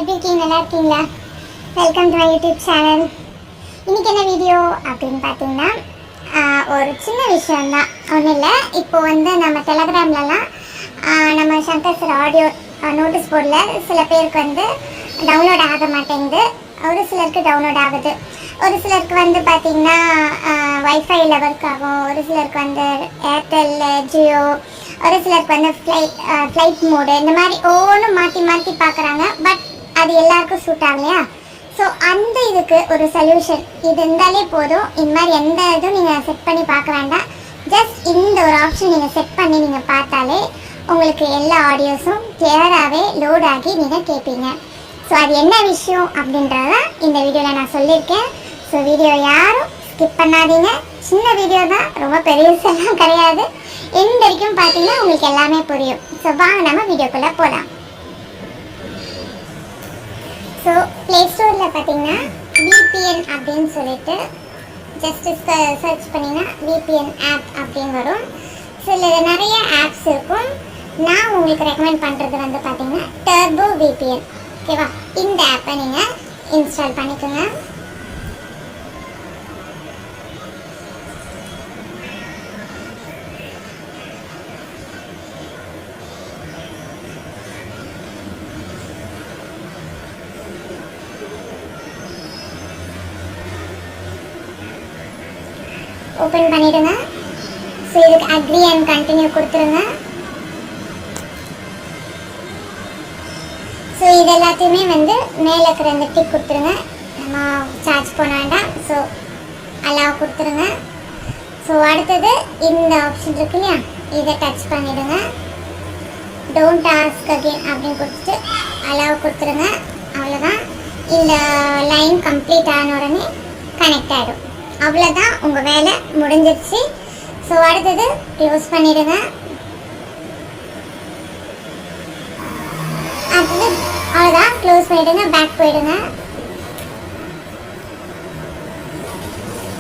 எப்படி இருக்கீங்க? நல்லா இருக்கீங்களா? Welcome to my YouTube channel. இன்றைக்கி என்ன வீடியோ அப்படின்னு பார்த்தீங்கன்னா ஒரு சின்ன விஷயந்தான், ஒன்றும் இல்லை. இப்போ நம்ம டெலகிராம்லலாம் நம்ம சங்கர் சார் ஆடியோ நோட்டீஸ் போர்டில் சில பேருக்கு டவுன்லோட் ஆக மாட்டேங்குது. ஒரு சிலருக்கு டவுன்லோட் ஆகுது. ஒரு சிலருக்கு பார்த்திங்கன்னா வைஃபையில் ஒர்க் ஆகும். ஒரு சிலருக்கு ஏர்டெல், ஜியோ, ஒரு சிலருக்கு ஃப்ளைட் மோடு, இந்த மாதிரி ஒவ்வொன்றும் மாற்றி மாற்றி பார்க்குறாங்க. பட் அது எல்லாருக்கும் சூட் ஆகலையா? ஸோ அந்த இதுக்கு ஒரு சொல்யூஷன் இது இருந்தாலே போதும். இந்த மாதிரி எந்த இதுவும் நீங்கள் செட் பண்ணி பார்க்க வேண்டாம். ஜஸ்ட் இந்த ஒரு ஆப்ஷன் நீங்கள் செட் பண்ணி நீங்கள் பார்த்தாலே உங்களுக்கு எல்லா ஆடியோஸும் கிளியராகவே லோட் ஆகி நீங்கள் கேட்பீங்க. ஸோ அது என்ன விஷயம் அப்படின்றத இந்த வீடியோவில் நான் சொல்லியிருக்கேன். ஸோ வீடியோ யாரும் ஸ்கிப் பண்ணாதீங்க. சின்ன வீடியோ தான், ரொம்ப பெருசெல்லாம் கிடையாது. எந்த வரைக்கும் பார்த்தீங்கன்னா உங்களுக்கு எல்லாமே புரியும். ஸோ வாங்க நம்ம வீடியோக்குள்ளே போகலாம். ஸோ ப்ளே ஸ்டோரில் பார்த்தீங்கன்னா விபிஎன் அப்படின்னு சொல்லிட்டு ஜஸ்ட்டு சர்ச் பண்ணிங்கன்னா விபிஎன் ஆப் அப்படின்னு வரும். ஸோ இதில் நிறைய ஆப்ஸ் இருக்கும். நான் உங்களுக்கு ரெக்கமெண்ட் பண்ணுறது பார்த்தீங்கன்னா டர்போ விபிஎன். ஓகேவா? இந்த ஆப்பை நீங்கள் இன்ஸ்டால் பண்ணிக்கோங்க. ஓப்பன் பண்ணிடுங்க. ஸோ இதுக்கு அக்ரி அண்ட் கண்டினியூ கொடுத்துருங்க. ஸோ இது எல்லாத்தையுமே மேலே இருக்கிற இந்த டிக் கொடுத்துருங்க. நம்ம சார்ஜ் பண்ண வேண்டாம். ஸோ அலாவ் கொடுத்துருங்க. ஸோ அடுத்தது இந்த ஆப்ஷன் இருக்கு இல்லையா, இதை டச் பண்ணிவிடுங்க. டோன்ட் டாஸ்க் அகெயின் அப்படின்னு கொடுத்துட்டு அலாவ் கொடுத்துருங்க. அவ்வளோதான். இந்த லைன் கம்ப்ளீட் ஆன உடனே கனெக்ட் ஆகிடும். அவ்வளோதான், உங்கள் வேலை முடிஞ்சிருச்சு. ஸோ அடுத்தது க்ளோஸ் பண்ணிவிடுங்க. அடுத்தது அவ்வளோதான், க்ளோஸ் பண்ணிவிடுங்க. பேக் போயிடுங்க.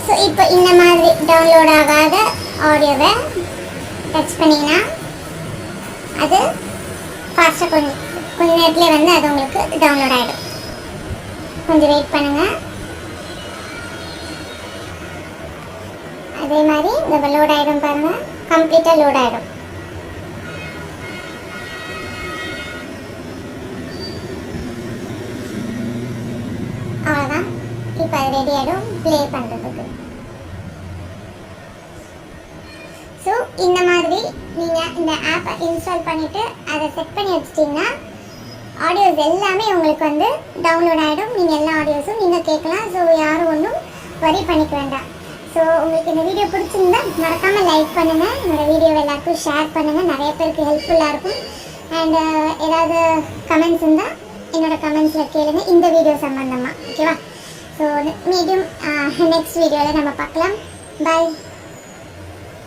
ஸோ இப்போ இந்த மாதிரி டவுன்லோட் ஆகாத ஆடியோவை டச் பண்ணிங்கன்னா அது ஃபாஸ்ட்டாக கொஞ்சம் நேரத்துலேயே அது உங்களுக்கு டவுன்லோட் ஆகிடும். கொஞ்சம் வெயிட் பண்ணுங்கள். அதே மாதிரி இந்த லோட் ஆகிடும் பாருங்கள், கம்ப்ளீட்டாக லோட் ஆகிடும். அவ்வளோதான். இப்போ அது ரெடி ஆகிடும் ப்ளே பண்ணுறதுக்கு. ஸோ இந்த மாதிரி நீங்கள் இந்த ஆப்பை இன்ஸ்டால் பண்ணிவிட்டு அதை செட் பண்ணி வச்சிட்டிங்கன்னா ஆடியோஸ் எல்லாமே உங்களுக்கு டவுன்லோட் ஆகிடும். நீங்கள் எல்லா ஆடியோஸும் நீங்கள் கேட்கலாம். ஸோ யாரும் ஒன்றும் வரி பண்ணிக்க வேண்டாம். ஸோ உங்களுக்கு இந்த வீடியோ பிடிச்சிருந்தா மறக்காமல் லைக் பண்ணுங்கள். என்னோடய வீடியோவை எல்லாருக்கும் ஷேர் பண்ணுங்கள். நிறைய பேருக்கு ஹெல்ப்ஃபுல்லாக இருக்கும். அண்ட் ஏதாவது கமெண்ட்ஸ் இருந்தால் என்னோடய கமெண்ட்ஸில் கேளுங்க இந்த வீடியோ சம்மந்தமாக. ஓகேவா? ஸோ மீடியம் நெக்ஸ்ட் வீடியோவில் நம்ம பார்க்கலாம். பாய்.